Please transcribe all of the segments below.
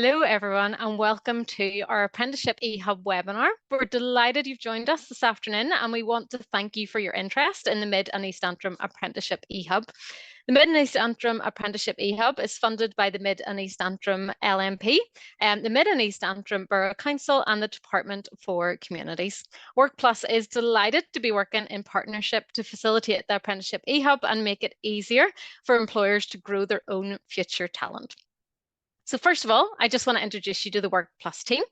Hello, everyone, and welcome to our Apprenticeship E-Hub webinar. We're delighted you've joined us this afternoon, and we want to thank you for your interest in the Mid and East Antrim Apprenticeship E-Hub. The Mid and East Antrim Apprenticeship E-Hub is funded by the Mid and East Antrim LMP, the Mid and East Antrim Borough Council, and the Department for Communities. WorkPlus is delighted to be working in partnership to facilitate the Apprenticeship E-Hub and make it easier for employers to grow their own future talent. So first of all, I just want to introduce you to the WorkPlus team.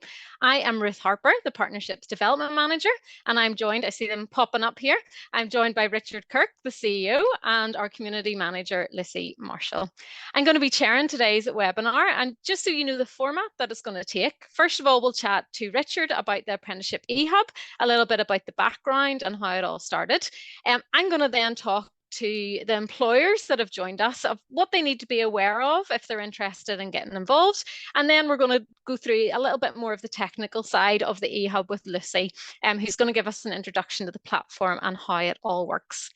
I am Ruth Harper, the Partnerships Development Manager, and I'm joined, I see them popping up here, I'm joined by Richard Kirk, the CEO, and our Community Manager, Lissy Marshall. I'm going to be chairing today's webinar, and just so you know the format that it's going to take, first of all, we'll chat to Richard about the Apprenticeship E-Hub, a little bit about the background and how it all started. I'm going to then talk to the employers that have joined us of what they need to be aware of if they're interested in getting involved. And then we're going to go through a little bit more of the technical side of the E-Hub with Lucy, who's going to give us an introduction to the platform and how it all works.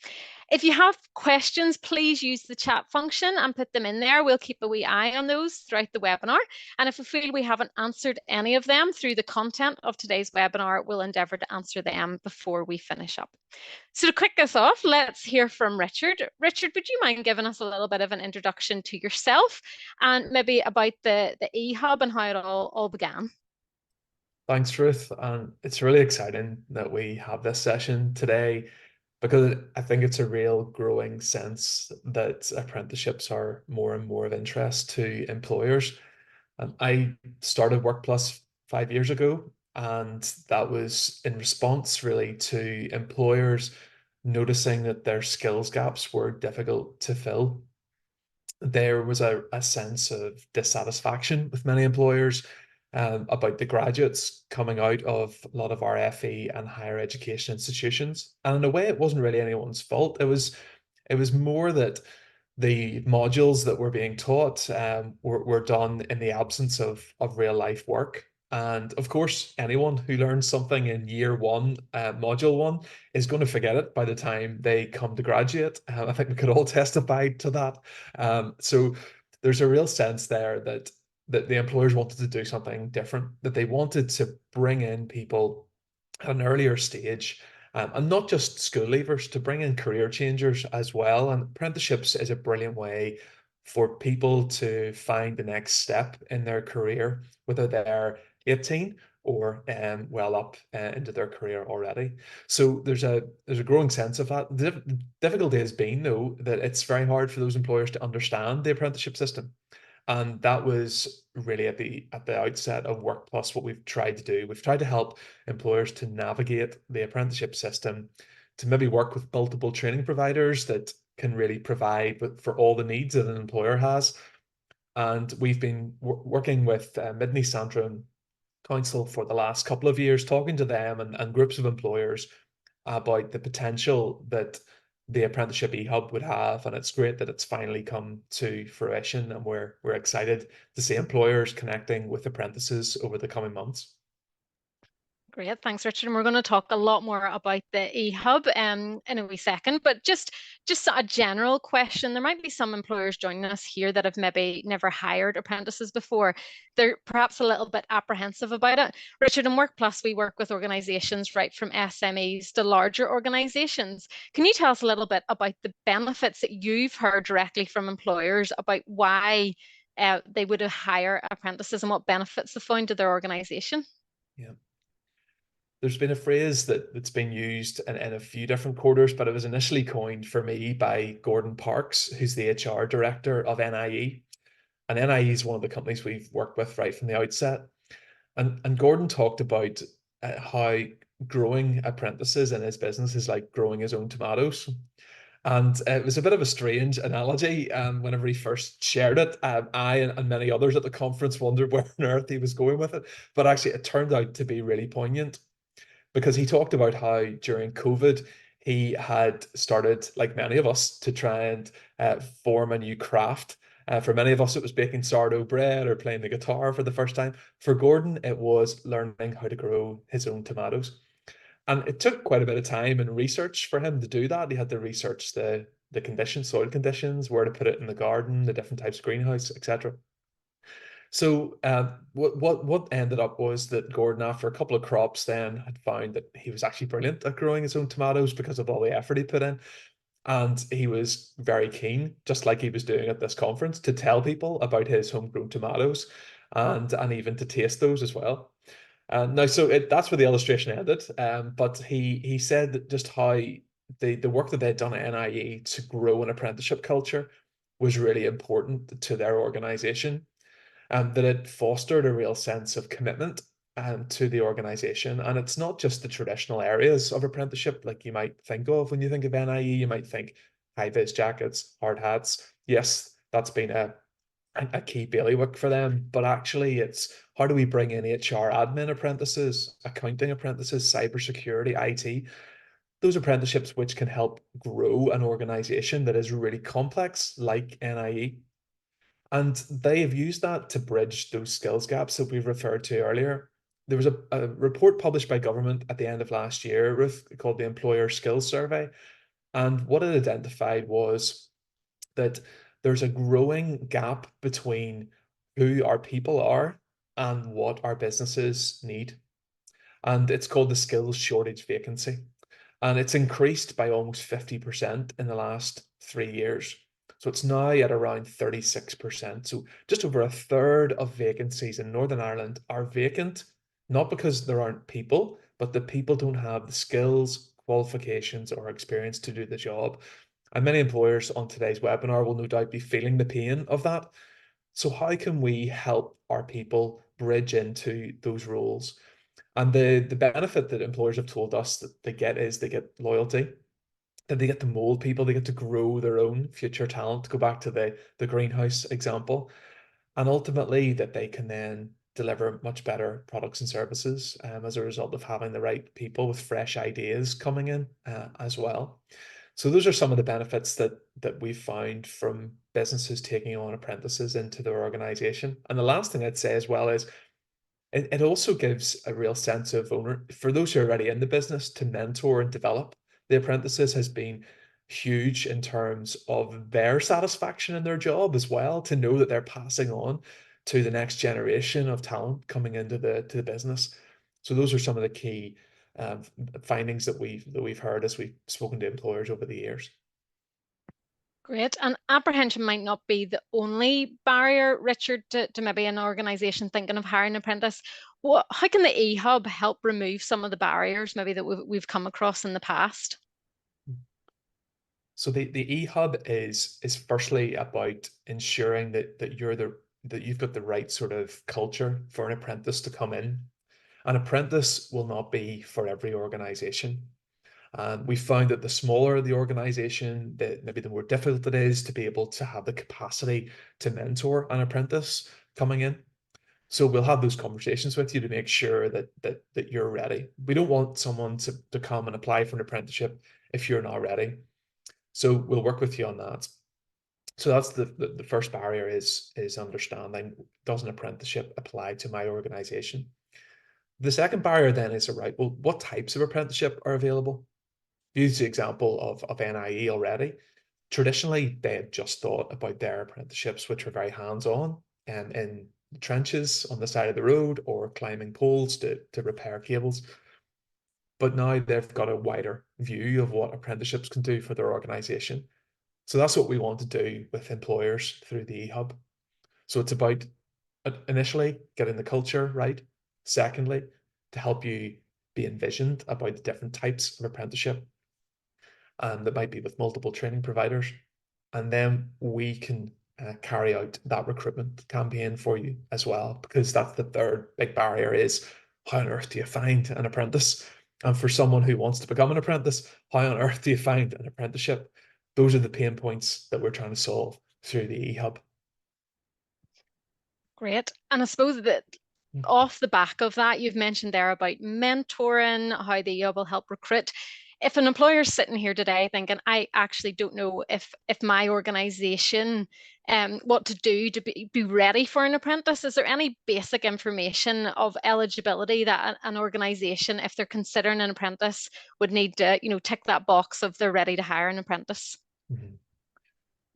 If you have questions, please use the chat function and put them in there. We'll keep a wee eye on those throughout the webinar. And if we feel we haven't answered any of them through the content of today's webinar, we'll endeavour to answer them before we finish up. So to kick us off, let's hear from Richard. Richard, would you mind giving us a little bit of an introduction to yourself and maybe about the E-Hub and how it all began? Thanks, Ruth. And it's really exciting that we have this session today because I think it's a real growing sense that apprenticeships are more and more of interest to employers. I started WorkPlus 5 years ago, and that was in response really to employers noticing that their skills gaps were difficult to fill. There was a sense of dissatisfaction with many employers about the graduates coming out of a lot of our FE and higher education institutions. And in a way, it wasn't really anyone's fault. It was more that the modules that were being taught were done in the absence of real life work. And of course, anyone who learns something in year one, module one, is going to forget it by the time they come to graduate. I think we could all testify to that. So there's a real sense there that the employers wanted to do something different, that they wanted to bring in people at an earlier stage, and not just school leavers, to bring in career changers as well. And apprenticeships is a brilliant way for people to find the next step in their career, whether they're 18 or well up into their career already. So there's a growing sense of that. The difficulty has been, though, that it's very hard for those employers to understand the apprenticeship system. And that was really at the outset of WorkPlus what we've tried to do. We've tried to help employers to navigate the apprenticeship system, to maybe work with multiple training providers that can really provide for all the needs that an employer has. And we've been working with Mid and East Antrim Council for the last couple of years, talking to them and groups of employers about the potential that the Apprenticeship E-Hub would have. And it's great that it's finally come to fruition, and we're excited to see employers connecting with apprentices over the coming months. Great, thanks, Richard. And we're going to talk a lot more about the E-Hub in a wee second, but just a general question. There might be some employers joining us here that have maybe never hired apprentices before. They're perhaps a little bit apprehensive about it. Richard, in WorkPlus, we work with organisations right from SMEs to larger organisations. Can you tell us a little bit about the benefits that you've heard directly from employers about why they would hire apprentices and what benefits they found to their organisation? Yeah. There's been a phrase that's been used in a few different quarters, but it was initially coined for me by Gordon Parks, who's the HR director of NIE. And NIE is one of the companies we've worked with right from the outset. And Gordon talked about how growing apprentices in his business is like growing his own tomatoes. And it was a bit of a strange analogy. Whenever he first shared it, I and many others at the conference wondered where on earth he was going with it. But actually, it turned out to be really poignant, because he talked about how during COVID, he had started, like many of us, to try and form a new craft. For many of us, it was baking sourdough bread or playing the guitar for the first time. For Gordon, it was learning how to grow his own tomatoes. And it took quite a bit of time and research for him to do that. He had to research the conditions, soil conditions, where to put it in the garden, the different types of greenhouse, etc. So what ended up was that Gordon, after a couple of crops, then had found that he was actually brilliant at growing his own tomatoes because of all the effort he put in. And he was very keen, just like he was doing at this conference, to tell people about his homegrown tomatoes and even to taste those as well. Now, so that's where the illustration ended. But he said that just how the work that they'd done at NIE to grow an apprenticeship culture was really important to their organization, and that it fostered a real sense of commitment to the organization. And it's not just the traditional areas of apprenticeship like you might think of when you think of NIE. You might think high vis jackets, hard hats. Yes, that's been a key bailiwick for them, but actually it's how do we bring in HR admin apprentices, accounting apprentices, cybersecurity, IT, those apprenticeships which can help grow an organization that is really complex like NIE. And they have used that to bridge those skills gaps that we've referred to earlier. There was a report published by government at the end of last year, Ruth, called the Employer Skills Survey. And what it identified was that there's a growing gap between who our people are and what our businesses need. And it's called the skills shortage vacancy. And it's increased by almost 50% in the last 3 years. So it's now at around 36%. So just over a third of vacancies in Northern Ireland are vacant, not because there aren't people, but the people don't have the skills, qualifications, or experience to do the job. And many employers on today's webinar will no doubt be feeling the pain of that. So, how can we help our people bridge into those roles? And the benefit that employers have told us that they get is they get loyalty, that they get to mold people, they get to grow their own future talent, go back to the greenhouse example, and ultimately that they can then deliver much better products and services as a result of having the right people with fresh ideas coming in as well. So those are some of the benefits that we've found from businesses taking on apprentices into their organization. And the last thing I'd say as well is it also gives a real sense of owner for those who are already in the business to mentor and develop the apprentices has been huge in terms of their satisfaction in their job as well, to know that they're passing on to the next generation of talent coming into the business. So those are some of the key uh, findings that we've heard as we've spoken to employers over the years. Great. And apprehension might not be the only barrier, Richard, to maybe an organisation thinking of hiring an apprentice. How can the E-Hub help remove some of the barriers maybe that we've come across in the past? So the E-Hub is firstly about ensuring that you've got the right sort of culture for an apprentice to come in. An apprentice will not be for every organization. And we found that the smaller the organization, that maybe the more difficult it is to be able to have the capacity to mentor an apprentice coming in. So we'll have those conversations with you to make sure that you're ready. We don't want someone to come and apply for an apprenticeship if you're not ready. So we'll work with you on that. So that's the first barrier is understanding, does an apprenticeship apply to my organization? The second barrier then is, all right, well, what types of apprenticeship are available? Use the example of NIE already. Traditionally, they had just thought about their apprenticeships, which were very hands-on and in the trenches on the side of the road or climbing poles to repair cables. But now they've got a wider view of what apprenticeships can do for their organization. So that's what we want to do with employers through the E-Hub. So it's about initially getting the culture right. Secondly, to help you be envisioned about the different types of apprenticeship that might be with multiple training providers. And then we can carry out that recruitment campaign for you as well, because that's the third big barrier is how on earth do you find an apprentice? And for someone who wants to become an apprentice, how on earth do you find an apprenticeship? Those are the pain points that we're trying to solve through the E-Hub. Great. And I suppose that off the back of that, you've mentioned there about mentoring, how the E-Hub will help recruit. If an employer's sitting here today thinking, I actually don't know if my organization what to do to be ready for an apprentice, is there any basic information of eligibility that an organization, if they're considering an apprentice, would need to, tick that box of they're ready to hire an apprentice? Mhm.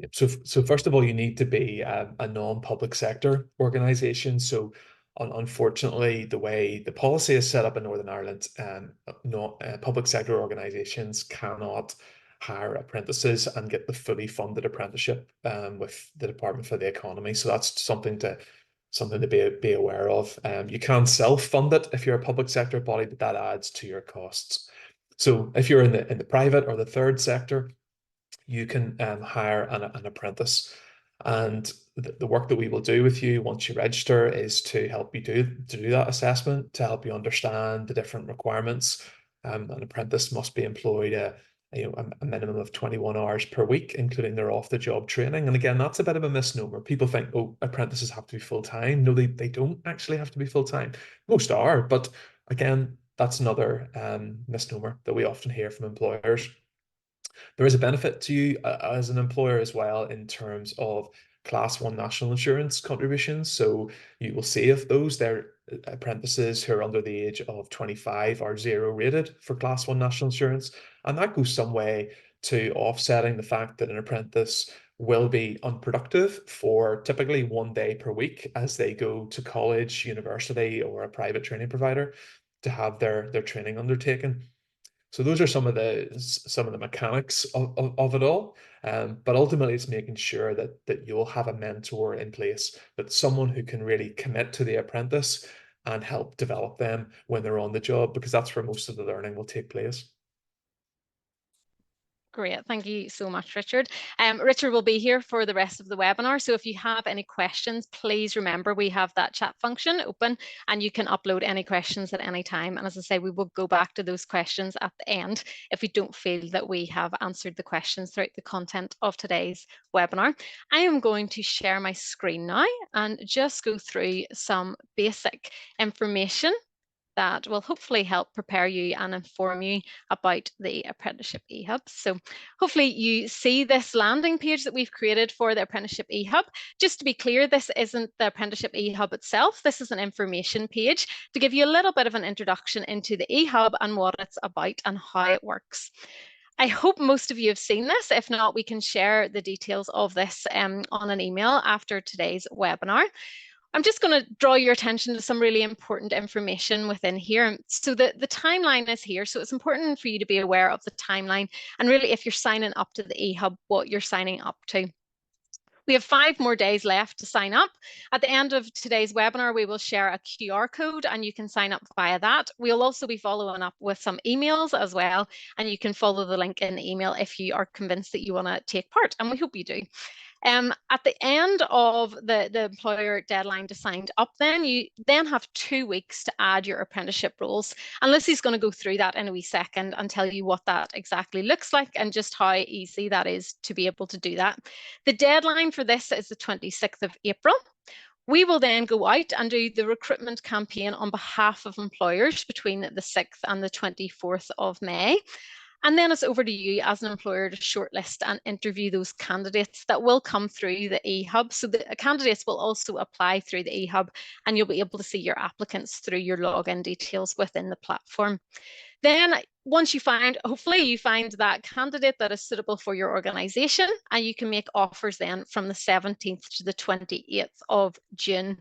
Yep. So first of all, you need to be a non-public sector organization. So unfortunately, the way the policy is set up in Northern Ireland, no, public sector organizations cannot hire apprentices and get the fully funded apprenticeship with the Department for the Economy. So that's something to be aware of. You can self-fund it if you're a public sector body, but that adds to your costs. So if you're in the private or the third sector, you can hire an apprentice. And the work that we will do with you once you register is to help you do that assessment, to help you understand the different requirements. An apprentice must be employed a minimum of 21 hours per week, including their off-the-job training. And again, that's a bit of a misnomer. People think, oh, apprentices have to be full-time. No, they don't actually have to be full-time. Most are, but again, that's another misnomer that we often hear from employers. There is a benefit to you as an employer as well in terms of class one national insurance contributions. So you will see if those their apprentices who are under the age of 25 are zero rated for class one national insurance. And that goes some way to offsetting the fact that an apprentice will be unproductive for typically 1 day per week as they go to college, university, or a private training provider to have their training undertaken. So those are some of the mechanics of it all. But ultimately, it's making sure that you'll have a mentor in place, that someone who can really commit to the apprentice and help develop them when they're on the job, because that's where most of the learning will take place. Great, thank you so much, Richard. Richard will be here for the rest of the webinar, so if you have any questions, please remember we have that chat function open and you can upload any questions at any time. And as I say, we will go back to those questions at the end if we don't feel that we have answered the questions throughout the content of today's webinar. I am going to share my screen now and just go through some basic information that will hopefully help prepare you and inform you about the Apprenticeship E-Hub. So hopefully you see this landing page that we've created for the Apprenticeship E-Hub. Just to be clear, this isn't the Apprenticeship E-Hub itself. This is an information page to give you a little bit of an introduction into the E-Hub and what it's about and how it works. I hope most of you have seen this. If not, we can share the details of this on an email after today's webinar. I'm just going to draw your attention to some really important information within here. So the timeline is here. So it's important for you to be aware of the timeline and really if you're signing up to the E-Hub, what you're signing up to. We have 5 more days left to sign up. At the end of today's webinar, we will share a QR code and you can sign up via that. We'll also be following up with some emails as well, and you can follow the link in the email if you are convinced that you want to take part, and we hope you do. At the end of the employer deadline to sign up, then you then have 2 weeks to add your apprenticeship roles. And Lucy's going to go through that in a wee second and tell you what that exactly looks like and just how easy that is to be able to do that. The deadline for this is the 26th of April. We will then go out and do the recruitment campaign on behalf of employers between the 6th and the 24th of May. And then it's over to you as an employer to shortlist and interview those candidates that will come through the E-Hub. So the candidates will also apply through the E-Hub and you'll be able to see your applicants through your login details within the platform. Then once you hopefully you find that candidate that is suitable for your organization and you can make offers then from the 17th to the 28th of June.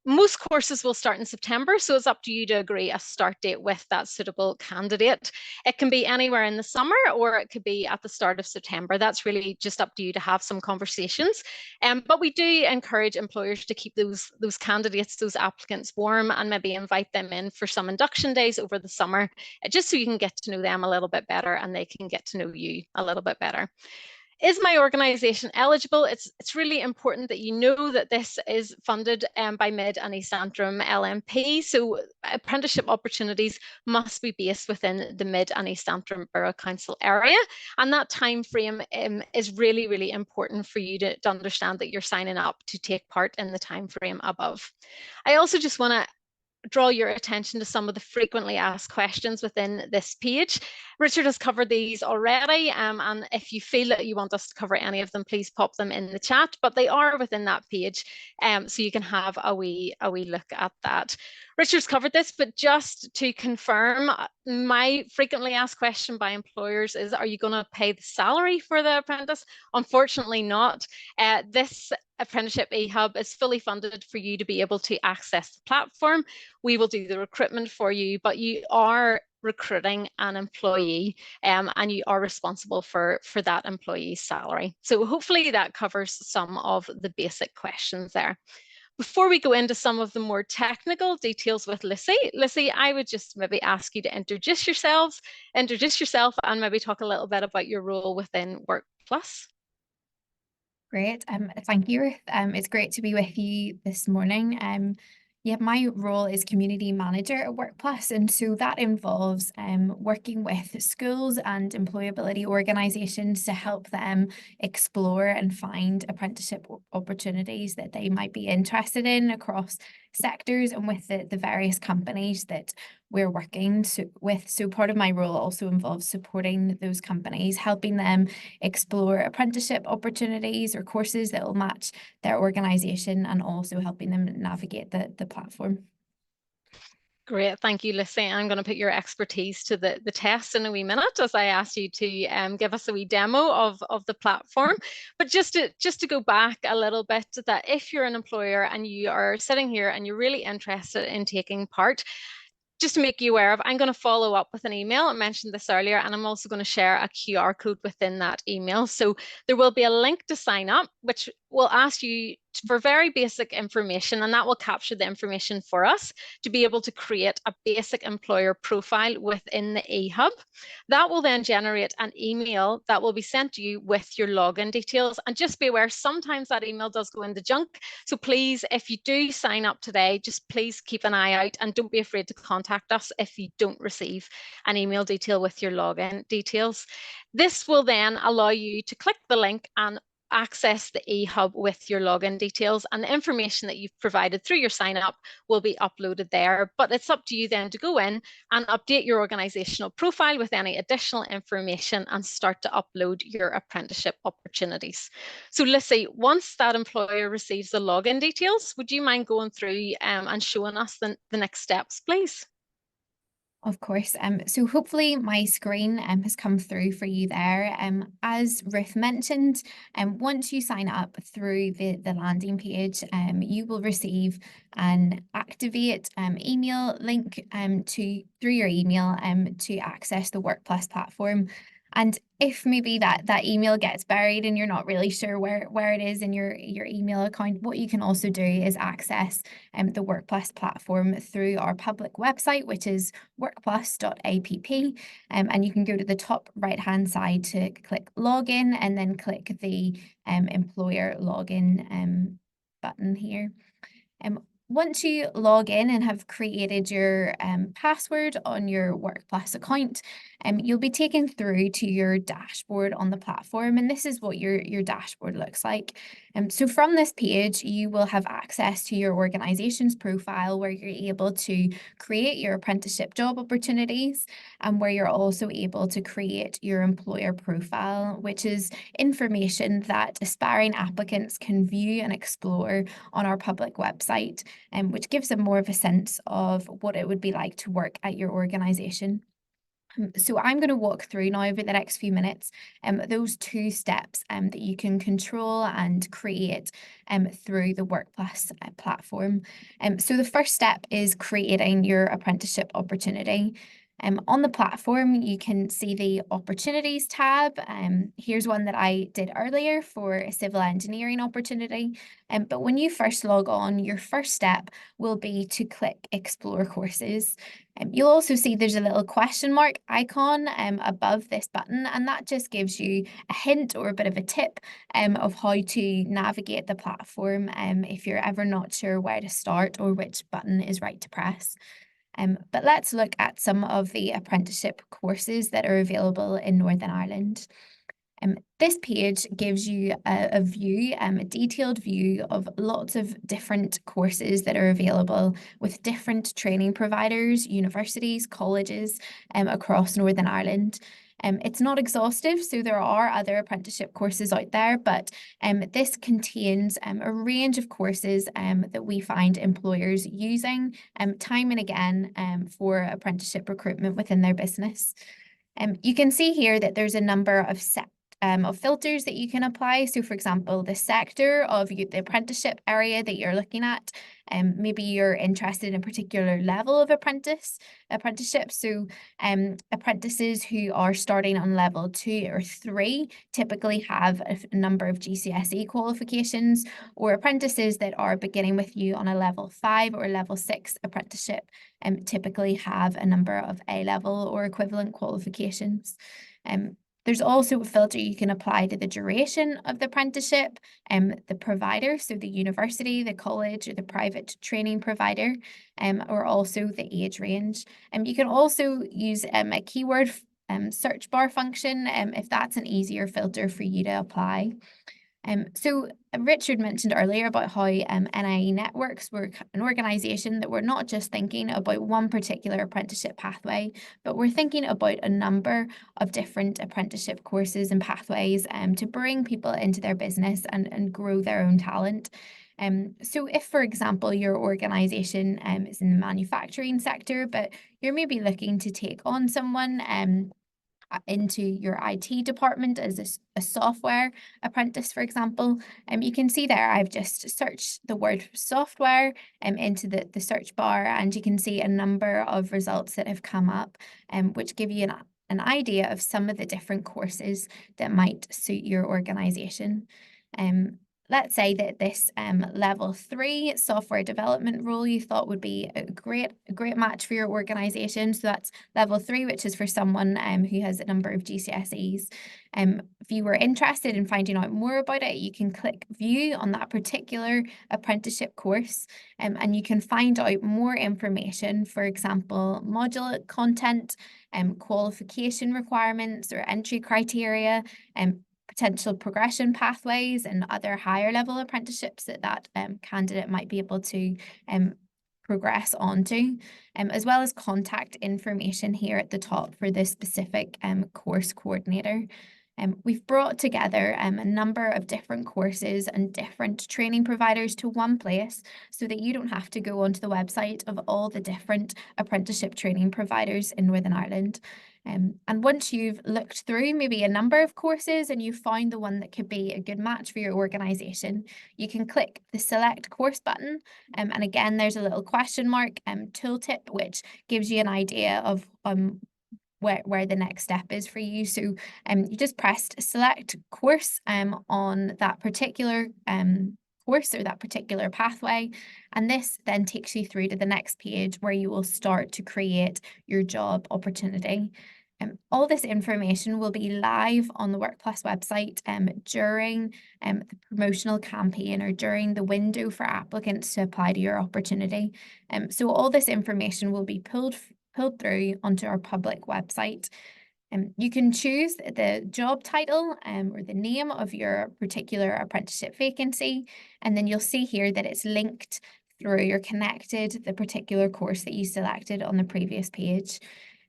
Most courses will start in September, so it's up to you to agree a start date with that suitable candidate. It can be anywhere in the summer or it could be at the start of September. That's really just up to you to have some conversations. But we do encourage employers to keep those candidates, those applicants warm and maybe invite them in for some induction days over the summer, just so you can get to know them a little bit better and they can get to know you a little bit better. Is my organisation eligible? It's really important that you know that this is funded by Mid and East Antrim LMP. So apprenticeship opportunities must be based within the Mid and East Antrim Borough Council area. And that time frame is really, really important for you to understand that you're signing up to take part in the time frame above. I also just want to draw your attention to some of the frequently asked questions within this page. Richard has covered these already, and if you feel that you want us to cover any of them, please pop them in the chat, but they are within that page, so you can have a wee look at that. Richard's covered this, but just to confirm, my frequently asked question by employers is, are you going to pay the salary for the apprentice? Unfortunately not. This Apprenticeship E-Hub is fully funded for you to be able to access the platform. We will do the recruitment for you, but you are recruiting an employee, and you are responsible for that employee's salary. So hopefully that covers some of the basic questions there. Before we go into some of the more technical details with Lissy, I would just maybe ask you to introduce yourself and maybe talk a little bit about your role within Work Plus. Great. Thank you, Ruth. It's great to be with you this morning. Yeah, my role is community manager at WorkPlus, and so that involves working with schools and employability organisations to help them explore and find apprenticeship opportunities that they might be interested in across sectors and with the various companies that we're working with. So part of my role also involves supporting those companies, helping them explore apprenticeship opportunities or courses that will match their organisation, and also helping them navigate the platform. Great, thank you, Lissy. I'm going to put your expertise to the test in a wee minute as I ask you to give us a wee demo of the platform. But just to go back a little bit, that if you're an employer and you are sitting here and you're really interested in taking part, just to make you aware of, I'm going to follow up with an email. I mentioned this earlier, and I'm also going to share a QR code within that email. So there will be a link to sign up, which will ask you for very basic information, and that will capture the information for us to be able to create a basic employer profile within the E-Hub. That will then generate an email that will be sent to you with your login details. And just be aware, sometimes that email does go into junk. So please, if you do sign up today, just please keep an eye out and don't be afraid to contact us if you don't receive an email detail with your login details. This will then allow you to click the link and access the E-Hub with your login details, and the information that you've provided through your sign up will be uploaded there. But it's up to you then to go in and update your organisational profile with any additional information and start to upload your apprenticeship opportunities. So Lissy, once that employer receives the login details, would you mind going through and showing us the next steps, please? Of course. So hopefully my screen has come through for you there. As Ruth mentioned, once you sign up through the landing page, you will receive an activate email link through your email to access the WorkPlus platform. And if maybe that email gets buried and you're not really sure where it is in your email account, what you can also do is access the WorkPlus platform through our public website, which is workplus.app. And you can go to the top right-hand side to click login and then click the employer login button here. Once you log in and have created your password on your WorkPlus account, you'll be taken through to your dashboard on the platform, and this is what your dashboard looks like. So from this page, you will have access to your organisation's profile, where you're able to create your apprenticeship job opportunities, and where you're also able to create your employer profile, which is information that aspiring applicants can view and explore on our public website, which gives them more of a sense of what it would be like to work at your organisation. So I'm going to walk through now over the next few minutes those two steps that you can control and create through the WorkPlus platform. So the first step is creating your apprenticeship opportunity. On the platform, you can see the opportunities tab. Here's one that I did earlier for a civil engineering opportunity. But when you first log on, your first step will be to click explore courses. You'll also see there's a little question mark icon above this button, and that just gives you a hint or a bit of a tip of how to navigate the platform if you're ever not sure where to start or which button is right to press. But let's look at some of the apprenticeship courses that are available in Northern Ireland. This page gives you a view, a detailed view of lots of different courses that are available with different training providers, universities, colleges across Northern Ireland. It's not exhaustive, so there are other apprenticeship courses out there, but this contains a range of courses that we find employers using time and again for apprenticeship recruitment within their business. You can see here that there's a number of filters that you can apply. So for example, the sector of the apprenticeship area that you're looking at, maybe you're interested in a particular level of apprenticeship. So apprentices who are starting on level 2 or 3 typically have a number of GCSE qualifications, or apprentices that are beginning with you on a level 5 or level 6 apprenticeship typically have a number of A-level or equivalent qualifications. There's also a filter you can apply to the duration of the apprenticeship, the provider, so the university, the college, or the private training provider, or also the age range. You can also use a keyword search bar function if that's an easier filter for you to apply. So Richard mentioned earlier about how NIE Networks were an organisation that we're not just thinking about one particular apprenticeship pathway, but we're thinking about a number of different apprenticeship courses and pathways to bring people into their business and grow their own talent. So if, for example, your organisation is in the manufacturing sector, but you're maybe looking to take on someone into your IT department as a software apprentice, for example, you can see there I've just searched the word software into the search bar, and you can see a number of results that have come up, which give you an idea of some of the different courses that might suit your organisation. Let's say that this level 3 software development role you thought would be a great match for your organisation. So that's level 3, which is for someone who has a number of GCSEs. If you were interested in finding out more about it, you can click view on that particular apprenticeship course, and you can find out more information, for example, module content, qualification requirements or entry criteria, potential progression pathways and other higher level apprenticeships that candidate might be able to progress onto, as well as contact information here at the top for the specific course coordinator. We've brought together a number of different courses and different training providers to one place so that you don't have to go onto the website of all the different apprenticeship training providers in Northern Ireland. And once you've looked through maybe a number of courses and you've found the one that could be a good match for your organisation, you can click the select course button. And again, there's a little question mark tooltip, which gives you an idea of where the next step is for you. So you just pressed select course on that particular course or that particular pathway, and this then takes you through to the next page where you will start to create your job opportunity. All this information will be live on the WorkPlus website during the promotional campaign or during the window for applicants to apply to your opportunity. So all this information will be pulled through onto our public website. You can choose the job title or the name of your particular apprenticeship vacancy, and then you'll see here that it's linked through or connected the particular course that you selected on the previous page.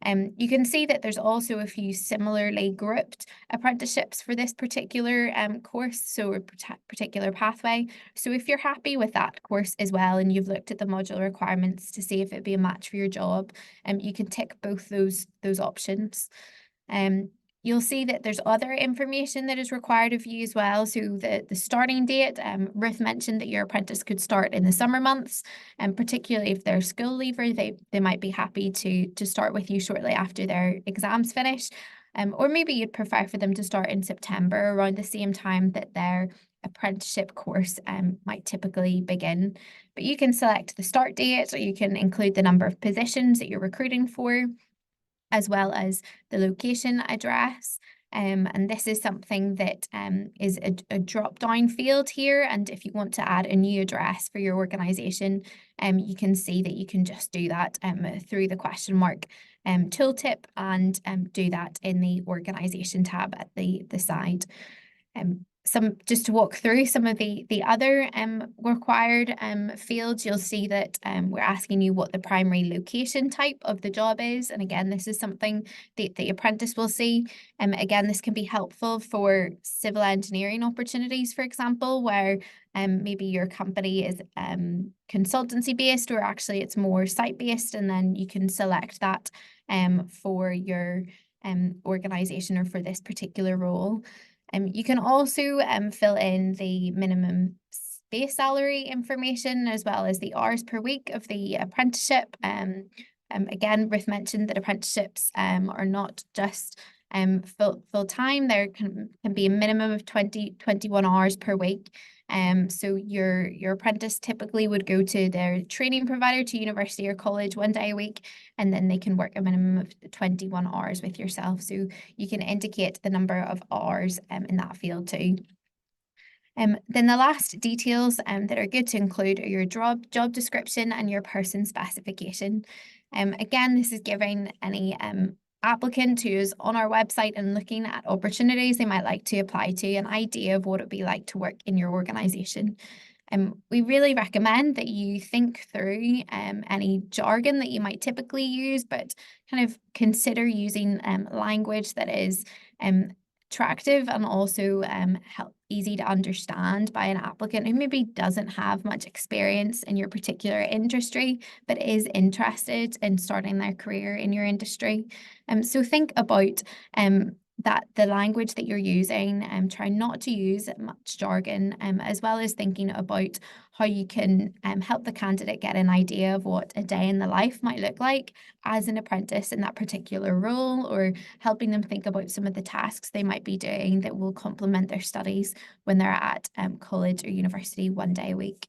You can see that there's also a few similarly grouped apprenticeships for this particular course, so a particular pathway. So if you're happy with that course as well, and you've looked at the module requirements to see if it'd be a match for your job, you can tick both those options. You'll see that there's other information that is required of you as well. So the starting date, Ruth mentioned that your apprentice could start in the summer months, and particularly if they're a school leaver, they might be happy to start with you shortly after their exams finish. Or maybe you'd prefer for them to start in September, around the same time that their apprenticeship course might typically begin. But you can select the start date, or you can include the number of positions that you're recruiting for, as well as the location address. And this is something that is a drop-down field here. And if you want to add a new address for your organisation, you can see that you can just do that through the question mark tooltip and do that in the organisation tab at the side. Just to walk through some of the other required fields, you'll see that we're asking you what the primary location type of the job is. And again, this is something the apprentice will see. Again, this can be helpful for civil engineering opportunities, for example, where maybe your company is consultancy based, or actually it's more site based, and then you can select that for your organisation or for this particular role. You can also fill in the minimum base salary information as well as the hours per week of the apprenticeship. Again, Ruth mentioned that apprenticeships are not just full time. There can be a minimum of 21 hours per week. So your apprentice typically would go to their training provider, to university or college, 1 day a week, and then they can work a minimum of 21 hours with yourself. So you can indicate the number of hours in that field too. Then the last details that are good to include are your job description and your person specification. Again, this is giving any applicant who is on our website and looking at opportunities they might like to apply to an idea of what it would be like to work in your organisation. We really recommend that you think through any jargon that you might typically use, but kind of consider using language that is attractive and also easy to understand by an applicant who maybe doesn't have much experience in your particular industry, but is interested in starting their career in your industry. So think about that the language that you're using, try not to use much jargon, as well as thinking about how you can help the candidate get an idea of what a day in the life might look like as an apprentice in that particular role, or helping them think about some of the tasks they might be doing that will complement their studies when they're at college or university 1 day a week.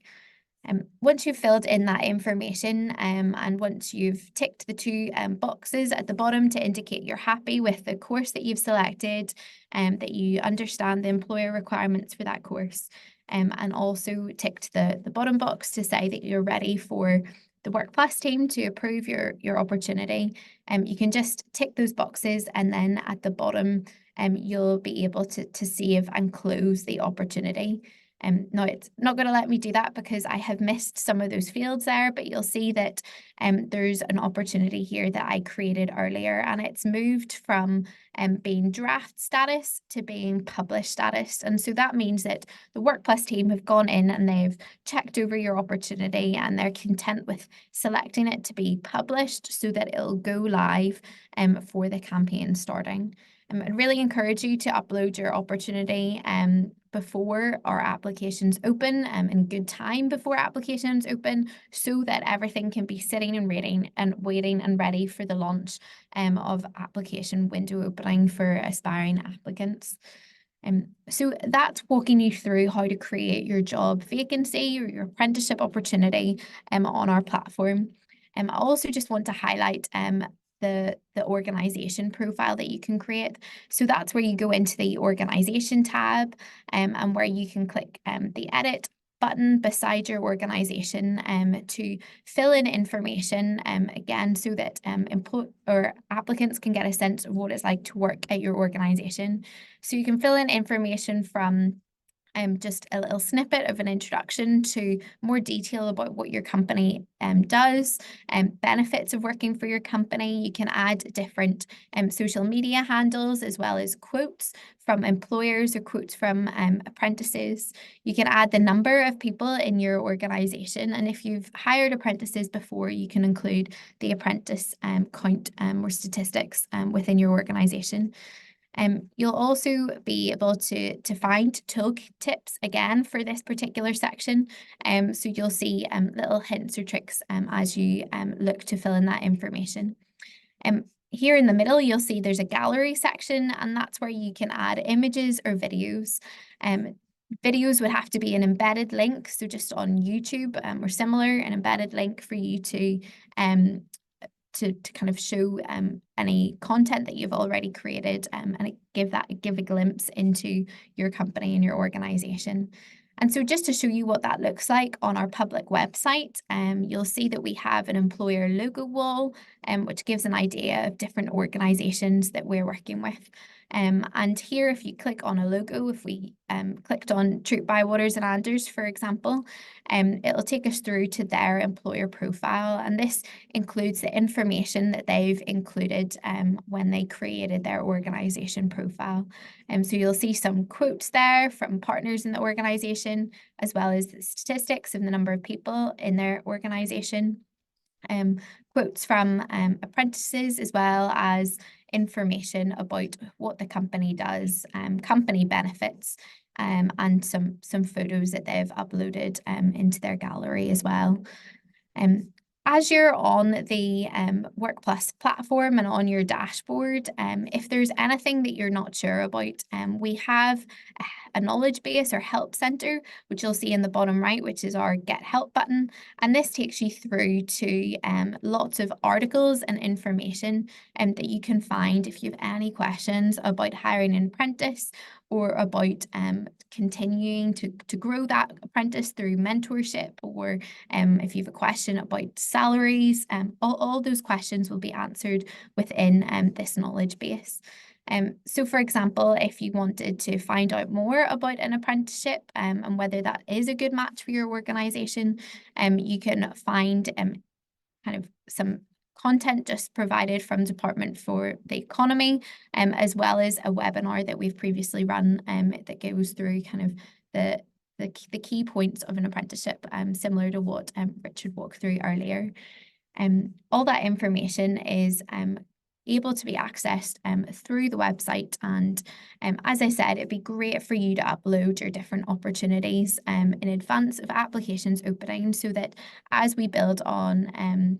Once you've filled in that information and once you've ticked the 2 boxes at the bottom to indicate you're happy with the course that you've selected, that you understand the employer requirements for that course, and also ticked the bottom box to say that you're ready for the Work Plus team to approve your opportunity, you can just tick those boxes, and then at the bottom you'll be able to save and close the opportunity. Now it's not going to let me do that because I have missed some of those fields there, but you'll see that there's an opportunity here that I created earlier, and it's moved from being draft status to being published status. And so that means that the Work Plus team have gone in and they've checked over your opportunity, and they're content with selecting it to be published so that it'll go live for the campaign starting. I'd really encourage you to upload your opportunity before our applications open, in good time before applications open, so that everything can be sitting and waiting and ready for the launch of application window opening for aspiring applicants. So that's walking you through how to create your job vacancy or your apprenticeship opportunity on our platform. I also just want to highlight the organisation profile that you can create. So that's where you go into the organisation tab and where you can click the edit button beside your organisation to fill in information again, so that applicants can get a sense of what it's like to work at your organisation. So you can fill in information from just a little snippet of an introduction to more detail about what your company does, benefits of working for your company. You can add different social media handles, as well as quotes from employers or quotes from apprentices. You can add the number of people in your organisation, and if you've hired apprentices before, you can include the apprentice count or statistics within your organisation. You'll also be able to find tooltips again for this particular section. So you'll see little hints or tricks as you look to fill in that information. Here in the middle, you'll see there's a gallery section, and that's where you can add images or videos. Videos would have to be an embedded link, so just on YouTube or similar, an embedded link for you to kind of show any content that you've already created and give a glimpse into your company and your organisation. And so just to show you what that looks like on our public website, you'll see that we have an employer logo wall, which gives an idea of different organisations that we're working with. And here, if you click on a logo, if we clicked on Troop Bywaters and Anders, for example, it'll take us through to their employer profile. And this includes the information that they've included when they created their organisation profile. So you'll see some quotes there from partners in the organisation, as well as the statistics of the number of people in their organisation. Quotes from apprentices, as well as information about what the company does, company benefits, and some photos that they've uploaded into their gallery as well. As you're on the Work Plus platform and on your dashboard, if there's anything that you're not sure about, we have a knowledge base or help center, which you'll see in the bottom right, which is our Get Help button. And this takes you through to lots of articles and information that you can find if you have any questions about hiring an apprentice, or about continuing to grow that apprentice through mentorship, or if you have a question about salaries, all those questions will be answered within this knowledge base. So for example, if you wanted to find out more about an apprenticeship and whether that is a good match for your organisation, you can find kind of some content just provided from Department for the Economy, as well as a webinar that we've previously run that goes through kind of the key points of an apprenticeship, similar to what Richard walked through earlier. All that information is able to be accessed through the website, and as I said, it'd be great for you to upload your different opportunities in advance of applications opening, so that as we build on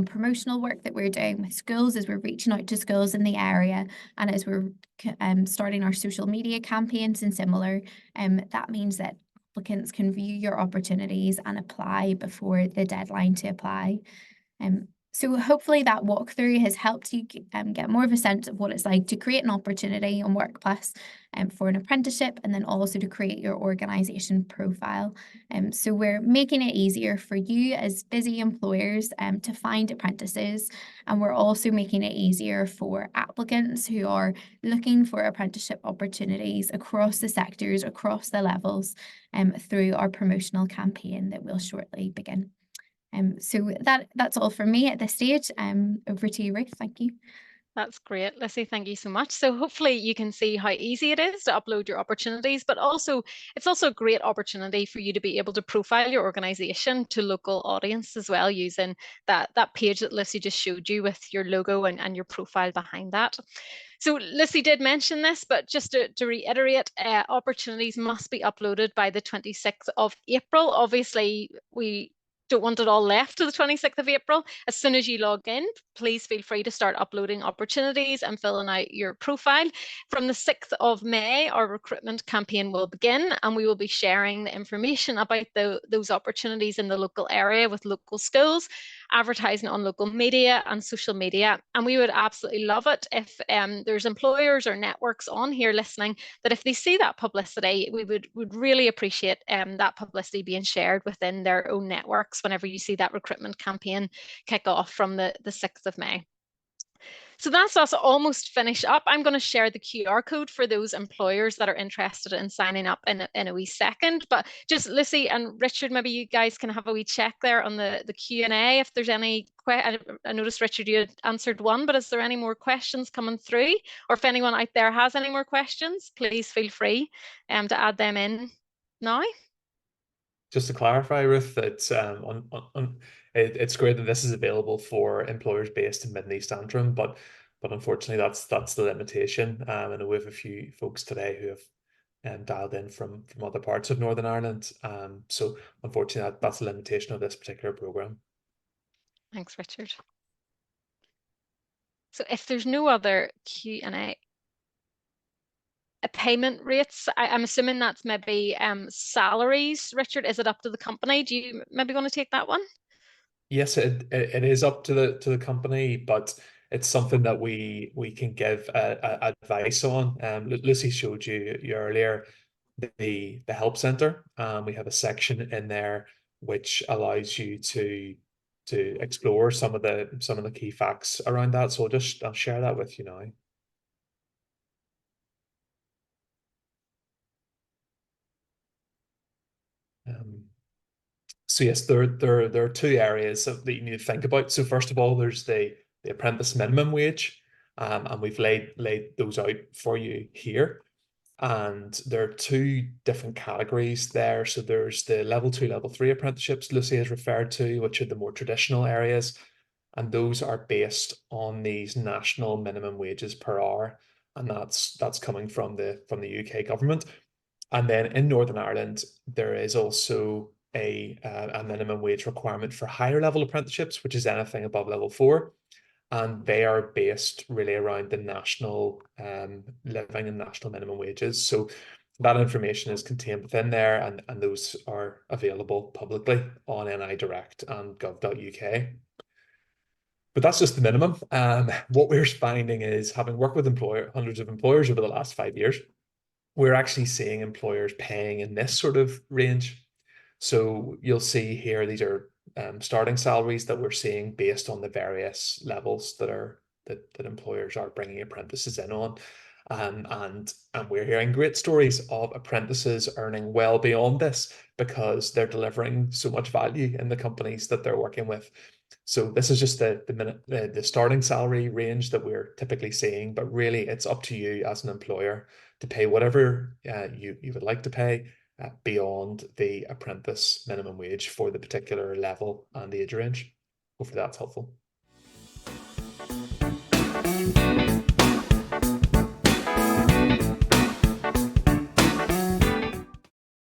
promotional work that we're doing with schools, as we're reaching out to schools in the area, and as we're starting our social media campaigns and similar, that means that applicants can view your opportunities and apply before the deadline to apply. So hopefully that walkthrough has helped you get more of a sense of what it's like to create an opportunity on WorkPlus for an apprenticeship, and then also to create your organisation profile. So we're making it easier for you as busy employers to find apprentices, and we're also making it easier for applicants who are looking for apprenticeship opportunities across the sectors, across the levels, through our promotional campaign that will shortly begin. So that's all from me at this stage. Over to you, Ruth. Thank you. That's great, Lissy. Thank you so much. So hopefully you can see how easy it is to upload your opportunities, but also it's also a great opportunity for you to be able to profile your organisation to local audience as well, using that page that Lissy just showed you with your logo and your profile behind that. So Lissy did mention this, but just to reiterate, opportunities must be uploaded by the 26th of April. Obviously, we don't want it all left to the 26th of April. As soon as you log in, please feel free to start uploading opportunities and filling out your profile. From the 6th of May, our recruitment campaign will begin, and we will be sharing the information about those opportunities in the local area with local schools, advertising on local media and social media. And we would absolutely love it if there's employers or networks on here listening, that if they see that publicity, we would really appreciate that publicity being shared within their own networks whenever you see that recruitment campaign kick off from the 6th of May. So that's us almost finished up. I'm going to share the QR code for those employers that are interested in signing up in a wee second. But just Lissy and Richard, maybe you guys can have a wee check there on the Q&A if there's any. I noticed, Richard, you had answered one, but is there any more questions coming through? Or if anyone out there has any more questions, please feel free to add them in now. Just to clarify, Ruth, that it's great that this is available for employers based in Mid and East Antrim, but unfortunately that's the limitation. I know we have a few folks today who have dialed in from other parts of Northern Ireland. So unfortunately that's the limitation of this particular program. Thanks, Richard. So if there's no other Q&A, payment rates, I'm assuming that's maybe salaries. Richard, is it up to the company? Do you maybe want to take that one? Yes, it is up to the company, but it's something that we can give advice on. Lucy showed you earlier the help center. We have a section in there which allows you to explore some of the key facts around that. So I'll share that with you now. So yes, there are two areas that you need to think about. So first of all, there's the apprentice minimum wage, and we've laid those out for you here. And there are two different categories there. So there's the level 2, level 3 apprenticeships Lucy has referred to, which are the more traditional areas, and those are based on these national minimum wages per hour, and that's coming from the UK government. And then in Northern Ireland, there is also a minimum wage requirement for higher level apprenticeships, which is anything above level 4. And they are based really around the national living and national minimum wages. So that information is contained within there, and those are available publicly on NI Direct and gov.uk. But that's just the minimum. What we're finding is, having worked with hundreds of employers over the last 5 years, we're actually seeing employers paying in this sort of range. So you'll see here, these are starting salaries that we're seeing based on the various levels that employers are bringing apprentices in on. And we're hearing great stories of apprentices earning well beyond this because they're delivering so much value in the companies that they're working with. So this is just the starting salary range that we're typically seeing, but really it's up to you as an employer to pay whatever you would like to pay beyond the apprentice minimum wage for the particular level and age range. Hopefully that's helpful.